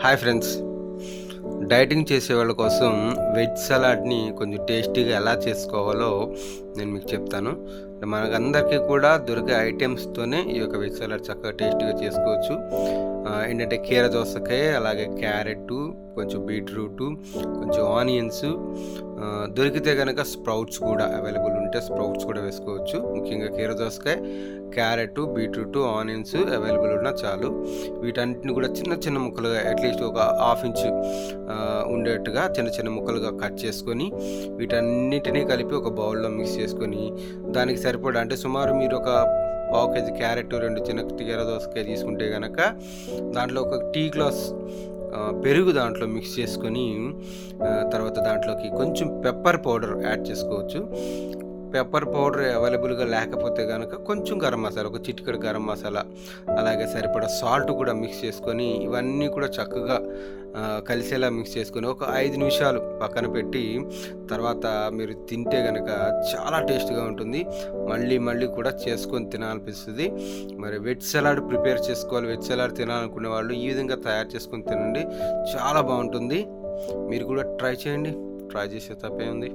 Hi friends. Dieting చేసేవాళ్ళ కోసం veg సలాడ్‌ని కొంచెం టేస్టీగా ఎలా చేసుకోవాలో నేను మీకు చెప్తాను. మనకందరికీ కూడా దొరికే ఐటెమ్స్‌తోనే ఈ యొక్క వెజ్ సలాడ్ చక్కగా టేస్టీగా చేసుకోవచ్చు. ఏంటంటే కీర దోసకాయ, అలాగే క్యారెట్టు, కొంచెం బీట్రూటు, కొంచెం ఆనియన్సు, దొరికితే గనక స్ప్రౌట్స్ కూడా అవైలబుల్ ఉంటే స్ప్రౌట్స్ కూడా వేసుకోవచ్చు. ముఖ్యంగా కీర దోసకాయ, క్యారెట్టు, బీట్రూటు, ఆనియన్స్ అవైలబుల్ ఉన్నా చాలు. వీటన్నిటిని కూడా చిన్న చిన్న ముక్కలుగా అట్లీస్ట్ ఒక హాఫ్ ఇంచు ఉండేట్టుగా చిన్న చిన్న ముక్కలుగా కట్ చేసుకొని వీటన్నిటినీ కలిపి ఒక బౌల్లో మిక్స్ చేసుకొని దానికి సరిపడా అంటే సుమారు మీరు ఒక పావు కేజీ క్యారెట్, 2 చిన్న కీర దోసకాయ తీసుకుంటే గనక దాంట్లో ఒక టీ గ్లాస్ పెరుగు దాంట్లో మిక్స్ చేసుకొని తర్వాత దాంట్లోకి కొంచెం పెప్పర్ పౌడర్ యాడ్ చేసుకోవచ్చు. పెప్పర్ పౌడర్ అవైలబుల్‌గా లేకపోతే గనక కొంచెం గరం మసాలా, ఒక చిటికెడు గరం మసాలా, అలాగే సరిపడా సాల్ట్ కూడా మిక్స్ చేసుకొని ఇవన్నీ కూడా చక్కగా కలిసేలా మిక్స్ చేసుకొని ఒక 5 నిమిషాలు పక్కన పెట్టి తర్వాత మీరు తింటే గనక చాలా టేస్ట్‌గా ఉంటుంది. మళ్ళీ మళ్ళీ కూడా చేసుకొని తినాలనిపిస్తది. మరి వెజ్ సలాడ్ ప్రిపేర్ చేసుకోవాలి, వెజ్ సలాడ్ తినాలనుకునే వాళ్ళు ఈ విధంగా తయారు చేసుకొని తినండి. చాలా బావుంటుంది. మీరు కూడా ట్రై చేయండి. ట్రై చేసే తప్పేముంది.